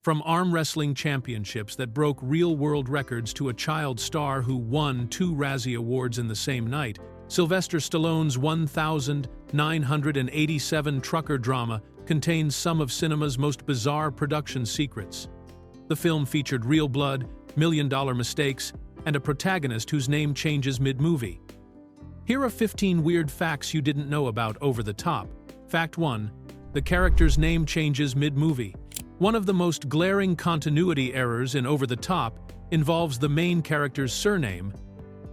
From arm wrestling championships that broke real-world records to a child star who won 2 Razzie Awards in the same night, Sylvester Stallone's 1987 trucker drama contains some of cinema's most bizarre production secrets. The film featured real blood, million-dollar mistakes, and a protagonist whose name changes mid-movie. Here are 15 weird facts you didn't know about Over the Top. Fact 1. The character's name changes mid-movie. One of the most glaring continuity errors in Over the Top involves the main character's surname,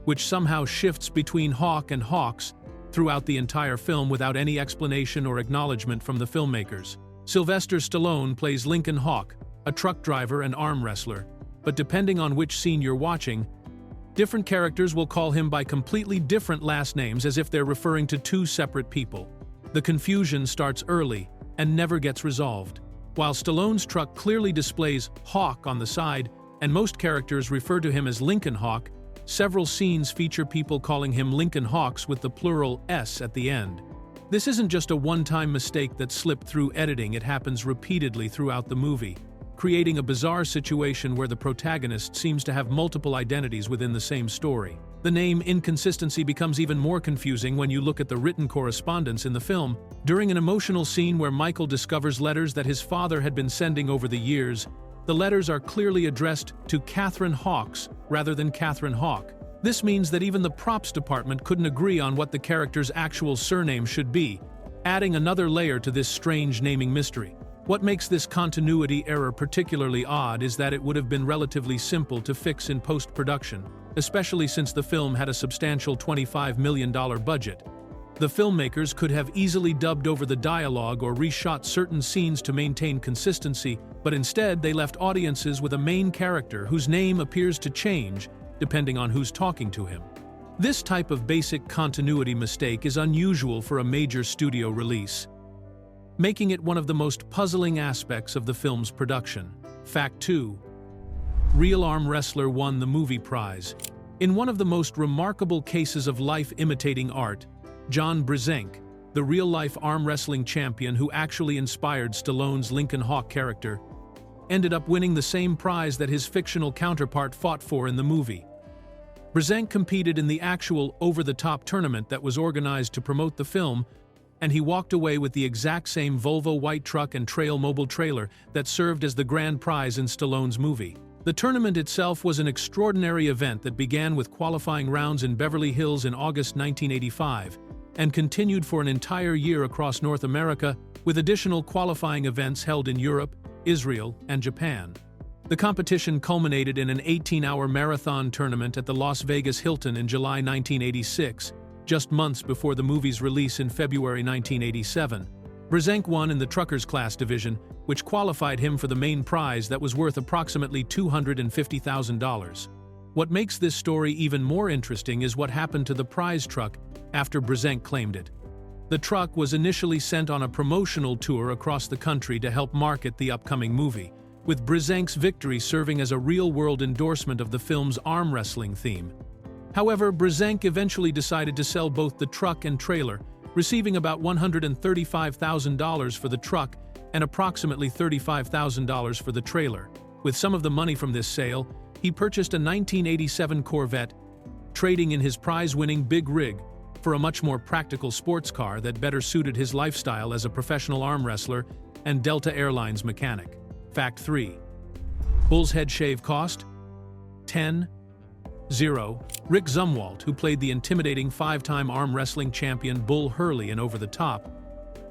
which somehow shifts between Hawk and Hawks throughout the entire film without any explanation or acknowledgement from the filmmakers. Sylvester Stallone plays Lincoln Hawk, a truck driver and arm wrestler, but depending on which scene you're watching, different characters will call him by completely different last names as if they're referring to 2 separate people. The confusion starts early and never gets resolved. While Stallone's truck clearly displays Hawk on the side, and most characters refer to him as Lincoln Hawk, several scenes feature people calling him Lincoln Hawks with the plural S at the end. This isn't just a one-time mistake that slipped through editing, it happens repeatedly throughout the movie, creating a bizarre situation where the protagonist seems to have multiple identities within the same story. The name inconsistency becomes even more confusing when you look at the written correspondence in the film. During an emotional scene where Michael discovers letters that his father had been sending over the years, the letters are clearly addressed to Catherine Hawks rather than Catherine Hawk. This means that even the props department couldn't agree on what the character's actual surname should be, adding another layer to this strange naming mystery. What makes this continuity error particularly odd is that it would have been relatively simple to fix in post-production, especially since the film had a substantial $25 million budget. The filmmakers could have easily dubbed over the dialogue or reshot certain scenes to maintain consistency, but instead they left audiences with a main character whose name appears to change depending on who's talking to him. This type of basic continuity mistake is unusual for a major studio release, making it one of the most puzzling aspects of the film's production. Fact 2. Real arm wrestler won the movie prize. In one of the most remarkable cases of life imitating art, John Brzenk, the real-life arm wrestling champion who actually inspired Stallone's Lincoln Hawk character, ended up winning the same prize that his fictional counterpart fought for in the movie. Brzenk competed in the actual over-the-top tournament that was organized to promote the film, and he walked away with the exact same Volvo white truck and trail mobile trailer that served as the grand prize in Stallone's movie. The tournament itself was an extraordinary event that began with qualifying rounds in Beverly Hills in August 1985, and continued for an entire year across North America, with additional qualifying events held in Europe, Israel, and Japan. The competition culminated in an 18-hour marathon tournament at the Las Vegas Hilton in July 1986, just months before the movie's release in February 1987. Brzenk won in the truckers class division, which qualified him for the main prize that was worth approximately $250,000. What makes this story even more interesting is what happened to the prize truck after Brzenk claimed it. The truck was initially sent on a promotional tour across the country to help market the upcoming movie, with Brzenk's victory serving as a real-world endorsement of the film's arm wrestling theme. However, Brzenk eventually decided to sell both the truck and trailer, receiving about $135,000 for the truck and approximately $35,000 for the trailer. With some of the money from this sale, he purchased a 1987 Corvette, trading in his prize-winning big rig for a much more practical sports car that better suited his lifestyle as a professional arm wrestler and Delta Airlines mechanic. Fact 3. Bull's head shave cost? 10. 0. Rick Zumwalt, who played the intimidating 5-time arm wrestling champion Bull Hurley in Over the Top,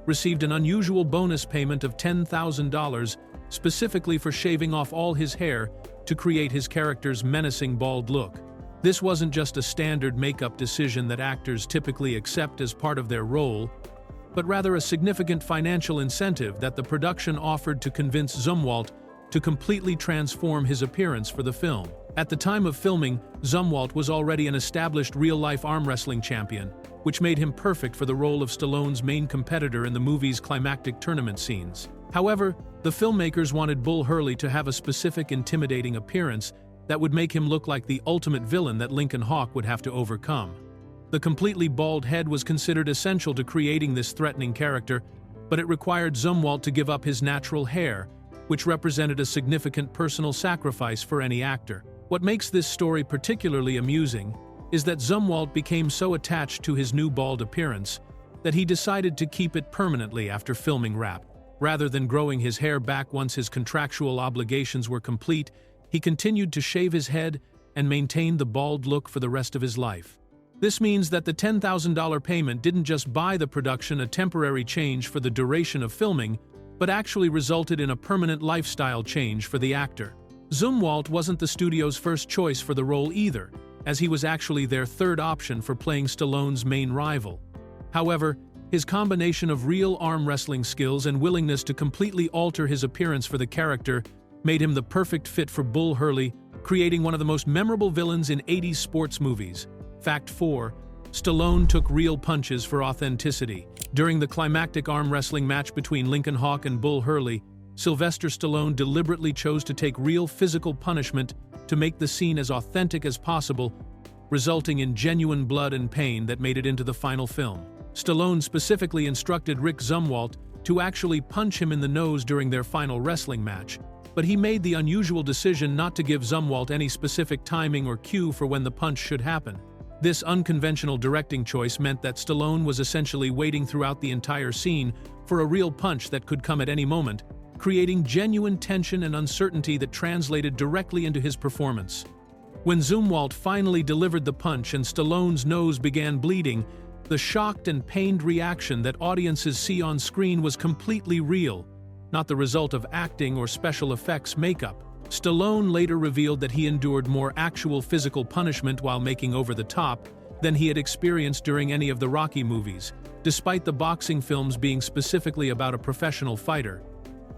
received an unusual bonus payment of $10,000 specifically for shaving off all his hair to create his character's menacing bald look. This wasn't just a standard makeup decision that actors typically accept as part of their role, but rather a significant financial incentive that the production offered to convince Zumwalt to completely transform his appearance for the film. At the time of filming, Zumwalt was already an established real-life arm wrestling champion, which made him perfect for the role of Stallone's main competitor in the movie's climactic tournament scenes. However, the filmmakers wanted Bull Hurley to have a specific intimidating appearance that would make him look like the ultimate villain that Lincoln Hawk would have to overcome. The completely bald head was considered essential to creating this threatening character, but it required Zumwalt to give up his natural hair, which represented a significant personal sacrifice for any actor. What makes this story particularly amusing is that Zumwalt became so attached to his new bald appearance that he decided to keep it permanently after filming Rap. Rather than growing his hair back once his contractual obligations were complete, he continued to shave his head and maintain the bald look for the rest of his life. This means that the $10,000 payment didn't just buy the production a temporary change for the duration of filming, but actually resulted in a permanent lifestyle change for the actor. Zumwalt wasn't the studio's first choice for the role either, as he was actually their third option for playing Stallone's main rival. However, his combination of real arm wrestling skills and willingness to completely alter his appearance for the character made him the perfect fit for Bull Hurley, creating one of the most memorable villains in 80s sports movies. Fact 4. Stallone took real punches for authenticity. During the climactic arm wrestling match between Lincoln Hawk and Bull Hurley, Sylvester Stallone deliberately chose to take real physical punishment to make the scene as authentic as possible, resulting in genuine blood and pain that made it into the final film. Stallone specifically instructed Rick Zumwalt to actually punch him in the nose during their final wrestling match, but he made the unusual decision not to give Zumwalt any specific timing or cue for when the punch should happen. This unconventional directing choice meant that Stallone was essentially waiting throughout the entire scene for a real punch that could come at any moment, creating genuine tension and uncertainty that translated directly into his performance. When Zumwalt finally delivered the punch and Stallone's nose began bleeding, the shocked and pained reaction that audiences see on screen was completely real, not the result of acting or special effects makeup. Stallone later revealed that he endured more actual physical punishment while making Over the Top than he had experienced during any of the Rocky movies, despite the boxing films being specifically about a professional fighter.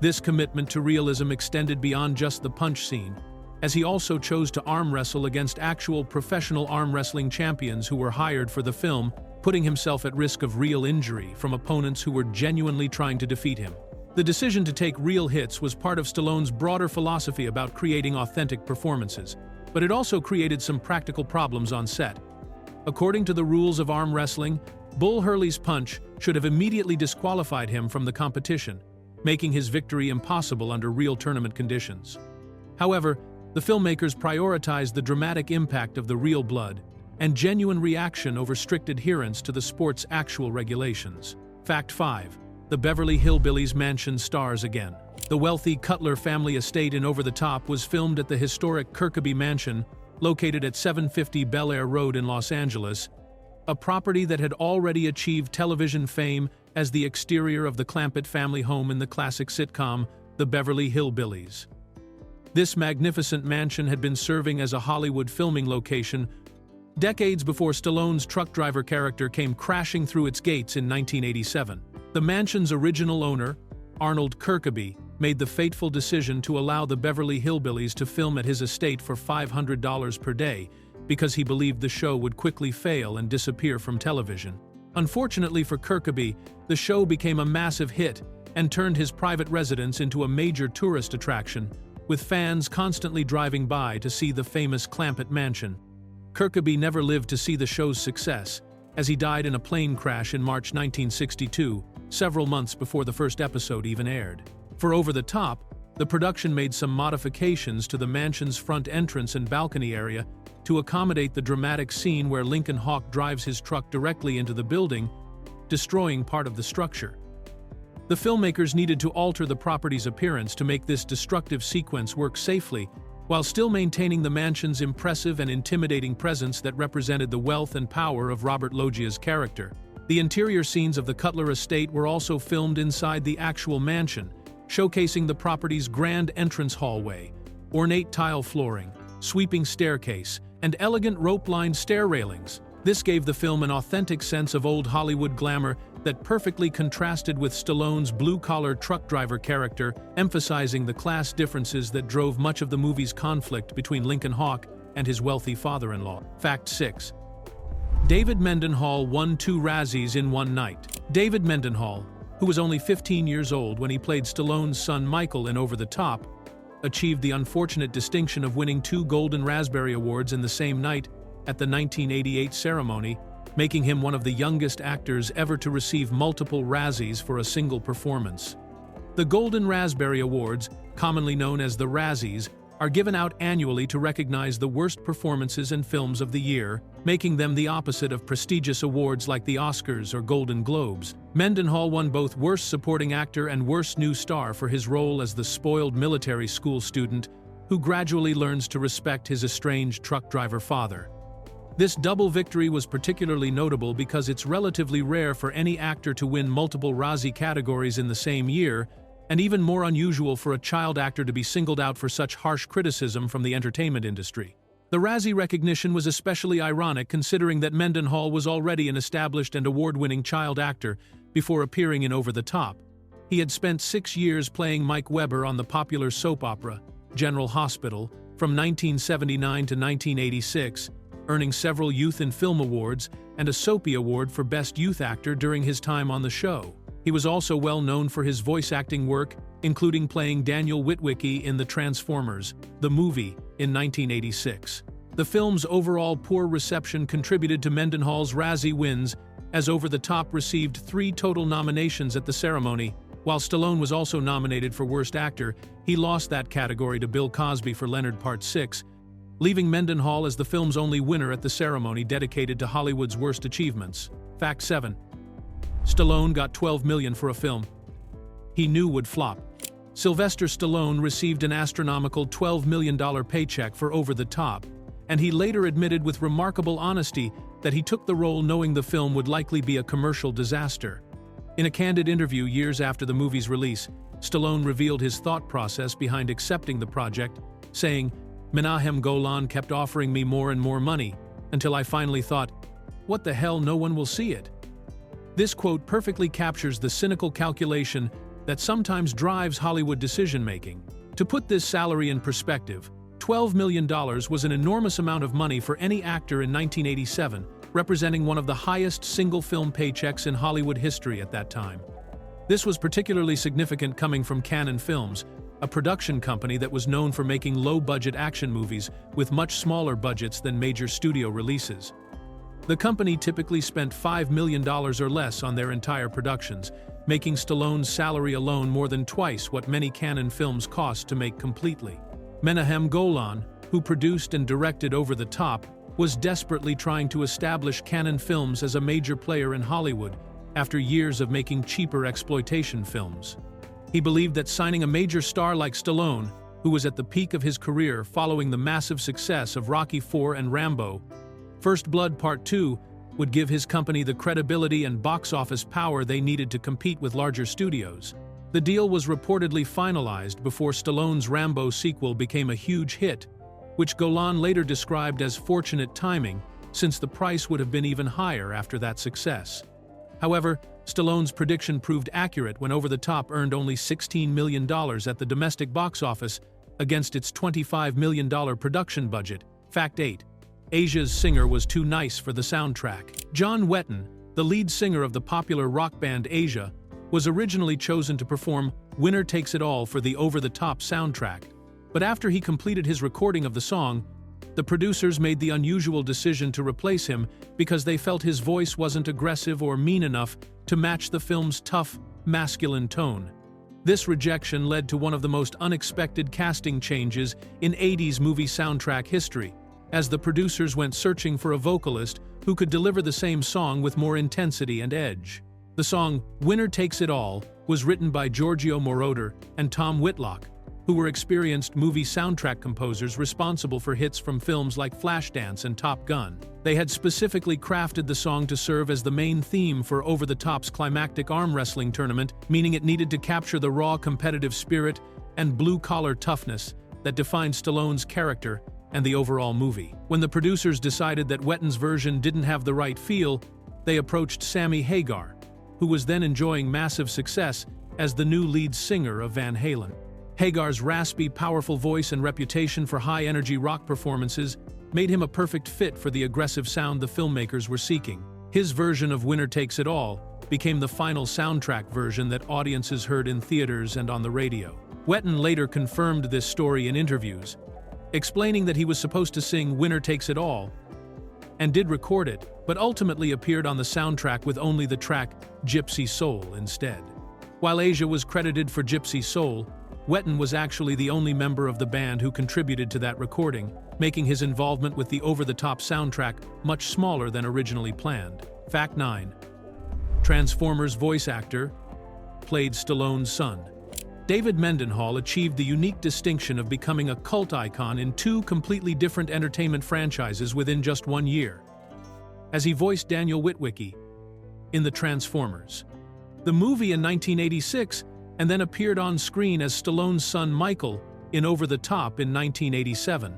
This commitment to realism extended beyond just the punch scene, as he also chose to arm wrestle against actual professional arm wrestling champions who were hired for the film, putting himself at risk of real injury from opponents who were genuinely trying to defeat him. The decision to take real hits was part of Stallone's broader philosophy about creating authentic performances, but it also created some practical problems on set. According to the rules of arm wrestling, Bull Hurley's punch should have immediately disqualified him from the competition, making his victory impossible under real tournament conditions. However, the filmmakers prioritized the dramatic impact of the real blood and genuine reaction over strict adherence to the sport's actual regulations. Fact 5. The Beverly Hillbillies mansion stars again. The wealthy Cutler family estate in Over the Top was filmed at the historic Kirkby Mansion, located at 750 Bel Air Road in Los Angeles, a property that had already achieved television fame as the exterior of the Clampett family home in the classic sitcom, The Beverly Hillbillies. This magnificent mansion had been serving as a Hollywood filming location decades before Stallone's truck driver character came crashing through its gates in 1987. The mansion's original owner, Arnold Kirkby, made the fateful decision to allow the Beverly Hillbillies to film at his estate for $500 per day because he believed the show would quickly fail and disappear from television. Unfortunately for Kirkby, the show became a massive hit and turned his private residence into a major tourist attraction, with fans constantly driving by to see the famous Clampett Mansion. Kirkby never lived to see the show's success, as he died in a plane crash in March 1962, several months before the first episode even aired. For Over the Top, the production made some modifications to the mansion's front entrance and balcony area to accommodate the dramatic scene where Lincoln Hawk drives his truck directly into the building, destroying part of the structure. The filmmakers needed to alter the property's appearance to make this destructive sequence work safely, while still maintaining the mansion's impressive and intimidating presence that represented the wealth and power of Robert Loggia's character. The interior scenes of the Cutler estate were also filmed inside the actual mansion, showcasing the property's grand entrance hallway, ornate tile flooring, sweeping staircase, and elegant rope-lined stair railings. This gave the film an authentic sense of old Hollywood glamour that perfectly contrasted with Stallone's blue-collar truck driver character, emphasizing the class differences that drove much of the movie's conflict between Lincoln Hawk and his wealthy father-in-law. Fact 6. David Mendenhall won 2 Razzies in one night. David Mendenhall, who was only 15 years old when he played Stallone's son Michael in Over the Top, achieved the unfortunate distinction of winning 2 Golden Raspberry Awards in the same night at the 1988 ceremony, making him one of the youngest actors ever to receive multiple Razzies for a single performance. The Golden Raspberry Awards commonly known as the Razzies, are given out annually to recognize the worst performances in films of the year, making them the opposite of prestigious awards like the Oscars or Golden Globes. Mendenhall won both Worst Supporting Actor and Worst New Star for his role as the spoiled military school student who gradually learns to respect his estranged truck driver father. This double victory was particularly notable because it's relatively rare for any actor to win multiple Razzie categories in the same year, and even more unusual for a child actor to be singled out for such harsh criticism from the entertainment industry. The Razzie recognition was especially ironic considering that Mendenhall was already an established and award-winning child actor before appearing in Over the Top. He had spent 6 years playing Mike Weber on the popular soap opera, General Hospital, from 1979 to 1986, earning several Youth in Film Awards and a Soapy Award for Best Youth Actor during his time on the show. He was also well known for his voice acting work, including playing Daniel Witwicky in The Transformers, the movie, in 1986. The film's overall poor reception contributed to Mendenhall's Razzie wins, as Over the Top received 3 total nominations at the ceremony. While Stallone was also nominated for Worst Actor, he lost that category to Bill Cosby for Leonard Part 6, leaving Mendenhall as the film's only winner at the ceremony dedicated to Hollywood's worst achievements. Fact 7. Stallone got $12 million for a film he knew would flop. Sylvester Stallone received an astronomical $12 million paycheck for Over the Top, and he later admitted with remarkable honesty that he took the role knowing the film would likely be a commercial disaster. In a candid interview years after the movie's release, Stallone revealed his thought process behind accepting the project, saying, "Menahem Golan kept offering me more and more money, until I finally thought, what the hell, no one will see it." This quote perfectly captures the cynical calculation that sometimes drives Hollywood decision-making. To put this salary in perspective, $12 million was an enormous amount of money for any actor in 1987, representing one of the highest single-film paychecks in Hollywood history at that time. This was particularly significant coming from Cannon Films, a production company that was known for making low-budget action movies with much smaller budgets than major studio releases. The company typically spent $5 million or less on their entire productions, making Stallone's salary alone more than twice what many Cannon films cost to make completely. Menahem Golan, who produced and directed Over the Top, was desperately trying to establish Cannon Films as a major player in Hollywood after years of making cheaper exploitation films. He believed that signing a major star like Stallone, who was at the peak of his career following the massive success of Rocky IV and Rambo, First Blood Part 2, would give his company the credibility and box office power they needed to compete with larger studios. The deal was reportedly finalized before Stallone's Rambo sequel became a huge hit, which Golan later described as fortunate timing, since the price would have been even higher after that success. However, Stallone's prediction proved accurate when Over the Top earned only $16 million at the domestic box office against its $25 million production budget. Fact 8. Asia's singer was too nice for the soundtrack. John Wetton, the lead singer of the popular rock band Asia, was originally chosen to perform Winner Takes It All for the Over the Top soundtrack, but after he completed his recording of the song, the producers made the unusual decision to replace him because they felt his voice wasn't aggressive or mean enough to match the film's tough, masculine tone. This rejection led to one of the most unexpected casting changes in 80s movie soundtrack history, as the producers went searching for a vocalist who could deliver the same song with more intensity and edge. The song Winner Takes It All was written by Giorgio Moroder and Tom Whitlock, who were experienced movie soundtrack composers responsible for hits from films like Flashdance and Top Gun. They had specifically crafted the song to serve as the main theme for Over the Top's climactic arm wrestling tournament, meaning it needed to capture the raw competitive spirit and blue-collar toughness that defined Stallone's character and the overall movie. When the producers decided that Wetton's version didn't have the right feel, they approached Sammy Hagar, who was then enjoying massive success as the new lead singer of Van Halen. Hagar's raspy, powerful voice and reputation for high-energy rock performances made him a perfect fit for the aggressive sound the filmmakers were seeking. His version of Winner Takes It All became the final soundtrack version that audiences heard in theaters and on the radio. Wetton later confirmed this story in interviews, explaining that he was supposed to sing Winner Takes It All and did record it, but ultimately appeared on the soundtrack with only the track Gypsy Soul instead. While Asia was credited for Gypsy Soul, Wetton was actually the only member of the band who contributed to that recording, making his involvement with the over-the-top soundtrack much smaller than originally planned. Fact 9. Transformers voice actor played Stallone's son. David Mendenhall achieved the unique distinction of becoming a cult icon in two completely different entertainment franchises within just 1 year, as he voiced Daniel Witwicky in The Transformers, the movie in 1986, and then appeared on screen as Stallone's son Michael in Over the Top in 1987.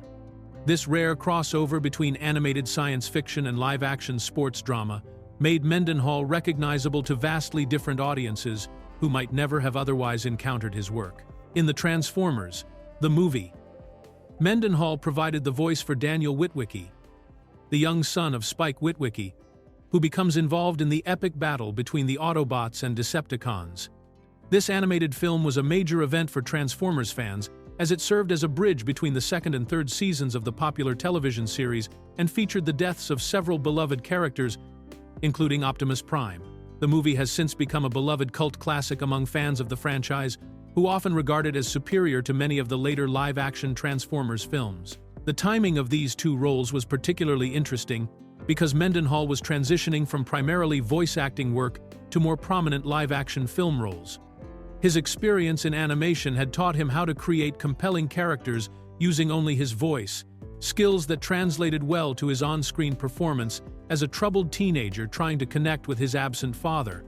This rare crossover between animated science fiction and live-action sports drama made Mendenhall recognizable to vastly different audiences who might never have otherwise encountered his work. In The Transformers, the movie, Mendenhall provided the voice for Daniel Witwicky, the young son of Spike Witwicky, who becomes involved in the epic battle between the Autobots and Decepticons. This animated film was a major event for Transformers fans, as it served as a bridge between the second and third seasons of the popular television series and featured the deaths of several beloved characters, including Optimus Prime. The movie has since become a beloved cult classic among fans of the franchise, who often regard it as superior to many of the later live-action Transformers films. The timing of these two roles was particularly interesting because Mendenhall was transitioning from primarily voice acting work to more prominent live-action film roles. His experience in animation had taught him how to create compelling characters using only his voice, skills that translated well to his on-screen performance as a troubled teenager trying to connect with his absent father.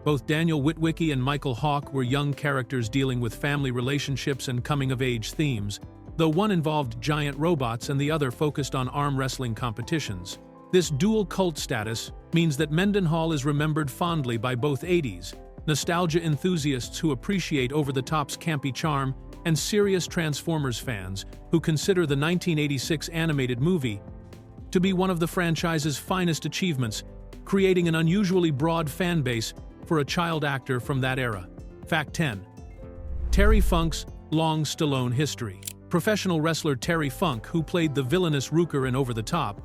Both Daniel Witwicky and Michael Hawke were young characters dealing with family relationships and coming-of-age themes, though one involved giant robots and the other focused on arm wrestling competitions. This dual cult status means that Mendenhall is remembered fondly by both 80s nostalgia enthusiasts who appreciate Over the Top's campy charm and serious Transformers fans who consider the 1986 animated movie to be one of the franchise's finest achievements, creating an unusually broad fan base for a child actor from that era. Fact 10. Terry Funk's long Stallone history. Professional wrestler Terry Funk, who played the villainous Rooker in Over the Top,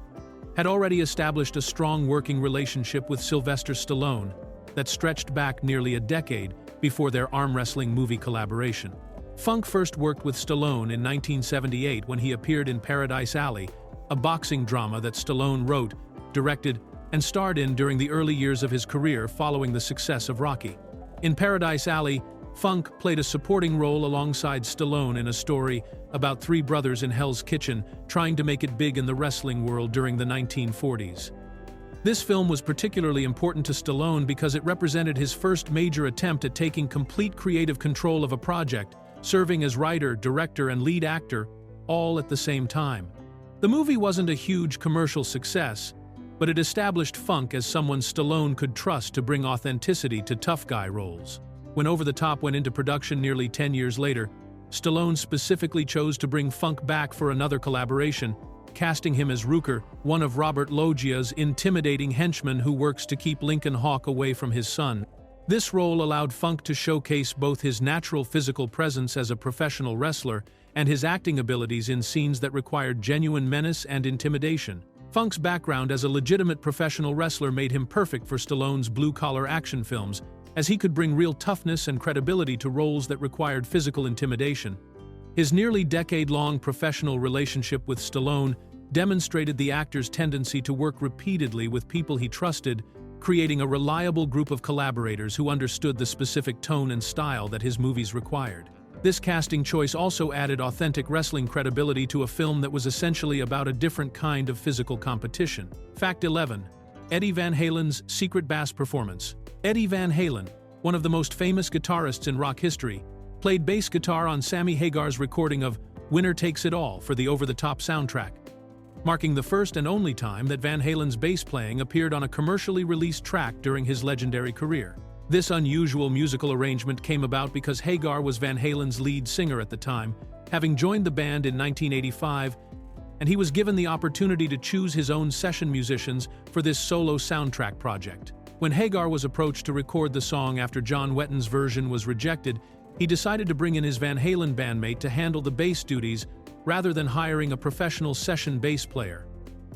had already established a strong working relationship with Sylvester Stallone that stretched back nearly a decade before their arm wrestling movie collaboration. Funk first worked with Stallone in 1978 when he appeared in Paradise Alley, a boxing drama that Stallone wrote, directed, and starred in during the early years of his career following the success of Rocky. In Paradise Alley, Funk played a supporting role alongside Stallone in a story about three brothers in Hell's Kitchen trying to make it big in the wrestling world during the 1940s. This film was particularly important to Stallone because it represented his first major attempt at taking complete creative control of a project, serving as writer, director, and lead actor, all at the same time. The movie wasn't a huge commercial success, but it established Funk as someone Stallone could trust to bring authenticity to tough guy roles. When Over the Top went into production nearly 10 years later, Stallone specifically chose to bring Funk back for another collaboration, casting him as Rooker, one of Robert Loggia's intimidating henchmen who works to keep Lincoln Hawk away from his son. This role allowed Funk to showcase both his natural physical presence as a professional wrestler and his acting abilities in scenes that required genuine menace and intimidation. Funk's background as a legitimate professional wrestler made him perfect for Stallone's blue-collar action films, as he could bring real toughness and credibility to roles that required physical intimidation. His nearly decade-long professional relationship with Stallone demonstrated the actor's tendency to work repeatedly with people he trusted, creating a reliable group of collaborators who understood the specific tone and style that his movies required. This casting choice also added authentic wrestling credibility to a film that was essentially about a different kind of physical competition. Fact 11. Eddie Van Halen's secret bass performance. Eddie Van Halen, one of the most famous guitarists in rock history, played bass guitar on Sammy Hagar's recording of Winner Takes It All for the Over the Top soundtrack, marking the first and only time that Van Halen's bass playing appeared on a commercially released track during his legendary career. This unusual musical arrangement came about because Hagar was Van Halen's lead singer at the time, having joined the band in 1985, and he was given the opportunity to choose his own session musicians for this solo soundtrack project. When Hagar was approached to record the song after John Wetton's version was rejected, he decided to bring in his Van Halen bandmate to handle the bass duties rather than hiring a professional session bass player.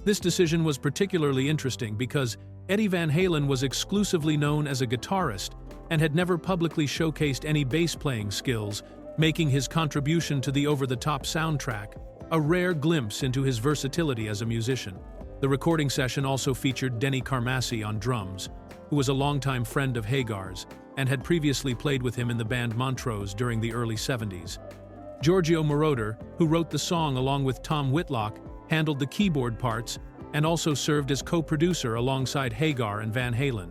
This decision was particularly interesting because Eddie Van Halen was exclusively known as a guitarist and had never publicly showcased any bass playing skills, making his contribution to the over-the-top soundtrack a rare glimpse into his versatility as a musician. The recording session also featured Denny Carmassi on drums, who was a longtime friend of Hagar's and had previously played with him in the band Montrose during the early 70s. Giorgio Moroder, who wrote the song along with Tom Whitlock, handled the keyboard parts and also served as co-producer alongside Hagar and Van Halen.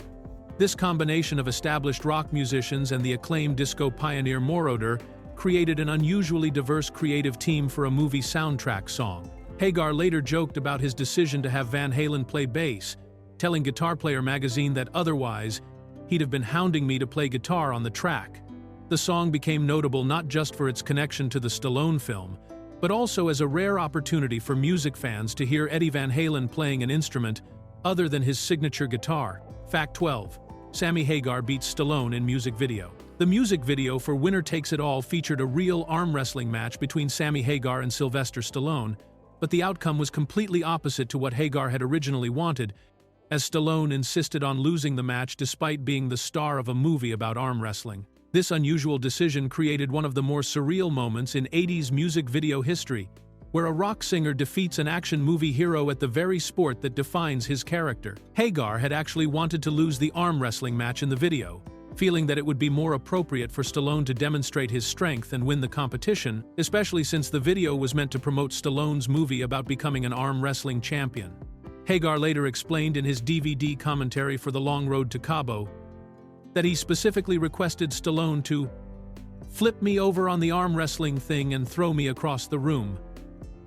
This combination of established rock musicians and the acclaimed disco pioneer Moroder created an unusually diverse creative team for a movie soundtrack song. Hagar later joked about his decision to have Van Halen play bass, telling Guitar Player magazine that otherwise, he'd have been hounding me to play guitar on the track. The song became notable not just for its connection to the Stallone film, but also as a rare opportunity for music fans to hear Eddie Van Halen playing an instrument other than his signature guitar. Fact 12. Sammy Hagar beats Stallone in music video. The music video for Winner Takes It All featured a real arm wrestling match between Sammy Hagar and Sylvester Stallone, but the outcome was completely opposite to what Hagar had originally wanted, as Stallone insisted on losing the match despite being the star of a movie about arm wrestling. This unusual decision created one of the more surreal moments in 80s music video history, where a rock singer defeats an action movie hero at the very sport that defines his character. Hagar had actually wanted to lose the arm wrestling match in the video, feeling that it would be more appropriate for Stallone to demonstrate his strength and win the competition, especially since the video was meant to promote Stallone's movie about becoming an arm wrestling champion. Hagar later explained in his DVD commentary for The Long Road to Cabo that he specifically requested Stallone to flip me over on the arm wrestling thing and throw me across the room,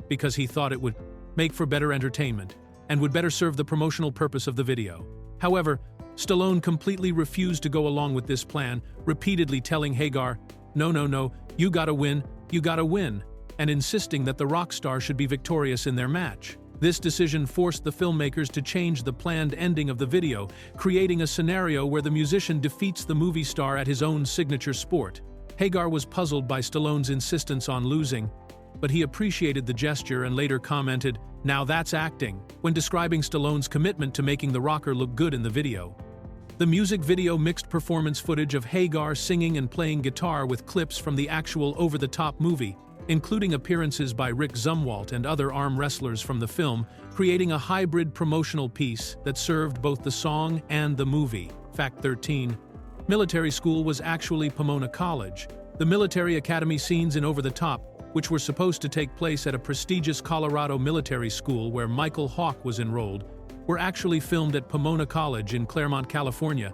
because he thought it would make for better entertainment and would better serve the promotional purpose of the video. However, Stallone completely refused to go along with this plan, repeatedly telling Hagar, no, you gotta win, and insisting that the rock star should be victorious in their match. This decision forced the filmmakers to change the planned ending of the video, creating a scenario where the musician defeats the movie star at his own signature sport. Hagar was puzzled by Stallone's insistence on losing, but he appreciated the gesture and later commented, "Now that's acting," when describing Stallone's commitment to making the rocker look good in the video. The music video mixed performance footage of Hagar singing and playing guitar with clips from the actual over-the-top movie, including appearances by Rick Zumwalt and other arm wrestlers from the film, creating a hybrid promotional piece that served both the song and the movie. Fact 13. Military school was actually Pomona College. The military academy scenes in Over the Top, which were supposed to take place at a prestigious Colorado military school where Michael Hawke was enrolled, were actually filmed at Pomona College in Claremont, California,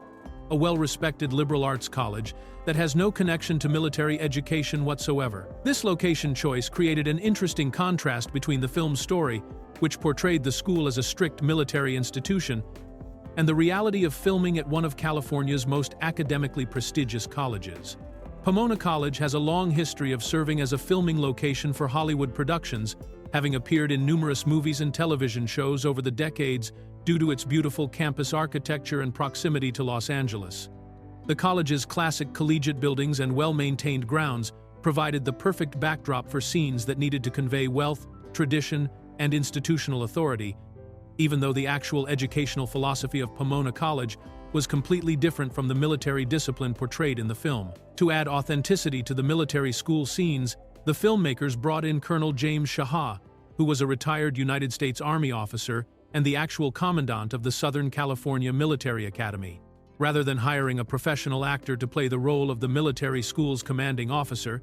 a well-respected liberal arts college that has no connection to military education whatsoever. This location choice created an interesting contrast between the film's story, which portrayed the school as a strict military institution, and the reality of filming at one of California's most academically prestigious colleges. Pomona College has a long history of serving as a filming location for Hollywood productions, having appeared in numerous movies and television shows over the decades due to its beautiful campus architecture and proximity to Los Angeles. The college's classic collegiate buildings and well-maintained grounds provided the perfect backdrop for scenes that needed to convey wealth, tradition, and institutional authority, even though the actual educational philosophy of Pomona College was completely different from the military discipline portrayed in the film. To add authenticity to the military school scenes, the filmmakers brought in Colonel James Shaha, who was a retired United States Army officer and the actual commandant of the Southern California Military Academy. Rather than hiring a professional actor to play the role of the military school's commanding officer,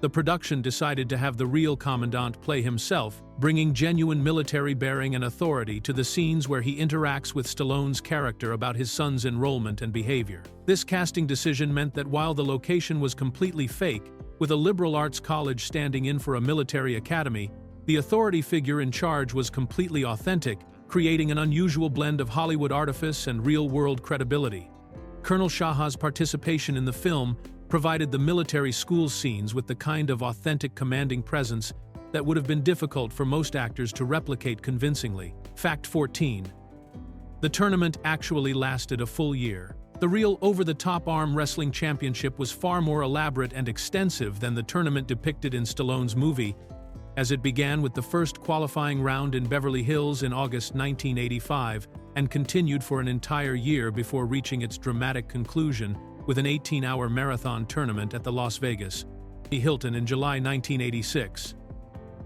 the production decided to have the real commandant play himself, bringing genuine military bearing and authority to the scenes where he interacts with Stallone's character about his son's enrollment and behavior. This casting decision meant that while the location was completely fake, with a liberal arts college standing in for a military academy, the authority figure in charge was completely authentic, creating an unusual blend of Hollywood artifice and real-world credibility. Colonel Shaha's participation in the film provided the military school scenes with the kind of authentic commanding presence that would have been difficult for most actors to replicate convincingly. Fact 14. The tournament actually lasted a full year. The real over-the-top arm wrestling championship was far more elaborate and extensive than the tournament depicted in Stallone's movie, as it began with the first qualifying round in Beverly Hills in August 1985 and continued for an entire year before reaching its dramatic conclusion with an 18-hour marathon tournament at the Las Vegas Hilton in July 1986.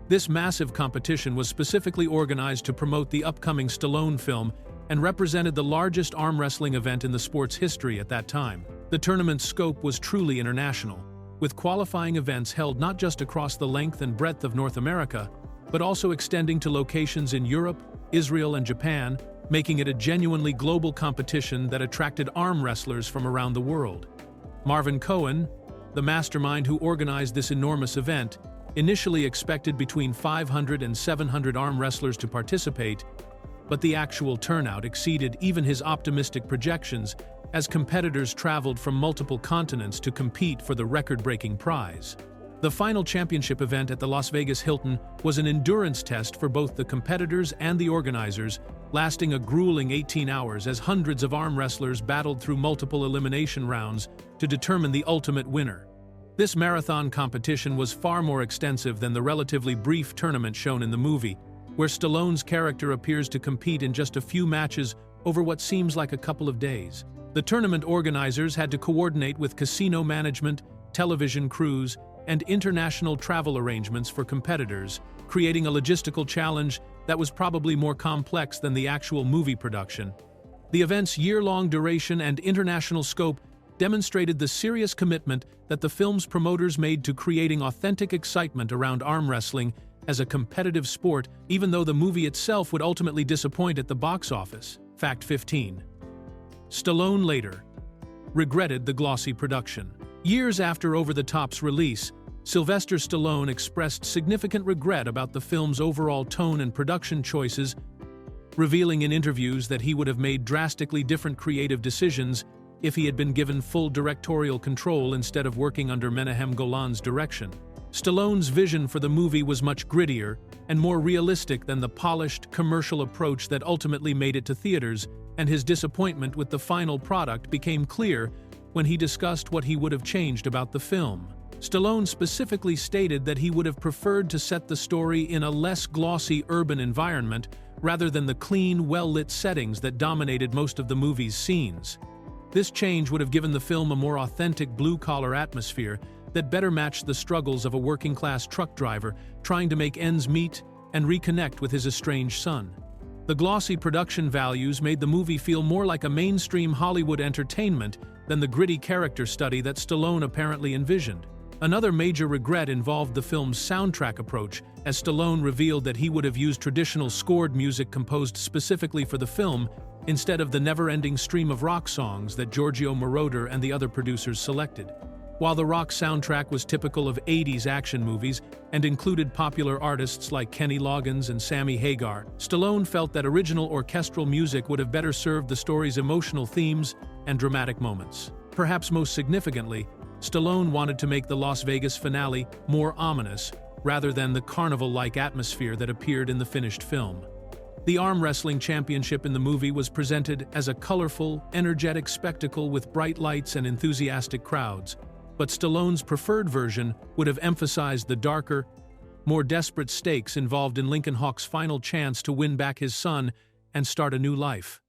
This massive competition was specifically organized to promote the upcoming Stallone film and represented the largest arm wrestling event in the sport's history at that time. The tournament's scope was truly international, with qualifying events held not just across the length and breadth of North America, but also extending to locations in Europe, Israel, and Japan, making it a genuinely global competition that attracted arm wrestlers from around the world. Marvin Cohen, the mastermind who organized this enormous event, initially expected between 500 and 700 arm wrestlers to participate, but the actual turnout exceeded even his optimistic projections as competitors traveled from multiple continents to compete for the record-breaking prize. The final championship event at the Las Vegas Hilton was an endurance test for both the competitors and the organizers, lasting a grueling 18 hours as hundreds of arm wrestlers battled through multiple elimination rounds to determine the ultimate winner. This marathon competition was far more extensive than the relatively brief tournament shown in the movie, where Stallone's character appears to compete in just a few matches over what seems like a couple of days. The tournament organizers had to coordinate with casino management, television crews, and international travel arrangements for competitors, creating a logistical challenge that was probably more complex than the actual movie production. The event's year-long duration and international scope demonstrated the serious commitment that the film's promoters made to creating authentic excitement around arm wrestling as a competitive sport, even though the movie itself would ultimately disappoint at the box office. Fact 15. Stallone later regretted the glossy production. Years after Over the Top's release, Sylvester Stallone expressed significant regret about the film's overall tone and production choices, revealing in interviews that he would have made drastically different creative decisions if he had been given full directorial control instead of working under Menahem Golan's direction. Stallone's vision for the movie was much grittier and more realistic than the polished, commercial approach that ultimately made it to theaters, and his disappointment with the final product became clear when he discussed what he would have changed about the film. Stallone specifically stated that he would have preferred to set the story in a less glossy urban environment rather than the clean, well-lit settings that dominated most of the movie's scenes. This change would have given the film a more authentic blue-collar atmosphere that better matched the struggles of a working-class truck driver trying to make ends meet and reconnect with his estranged son. The glossy production values made the movie feel more like a mainstream Hollywood entertainment than the gritty character study that Stallone apparently envisioned. Another major regret involved the film's soundtrack approach, as Stallone revealed that he would have used traditional scored music composed specifically for the film instead of the never-ending stream of rock songs that Giorgio Moroder and the other producers selected. While the rock soundtrack was typical of 80s action movies and included popular artists like Kenny Loggins and Sammy Hagar, Stallone felt that original orchestral music would have better served the story's emotional themes and dramatic moments. Perhaps most significantly, Stallone wanted to make the Las Vegas finale more ominous rather than the carnival-like atmosphere that appeared in the finished film. The arm wrestling championship in the movie was presented as a colorful, energetic spectacle with bright lights and enthusiastic crowds, but Stallone's preferred version would have emphasized the darker, more desperate stakes involved in Lincoln Hawk's final chance to win back his son and start a new life.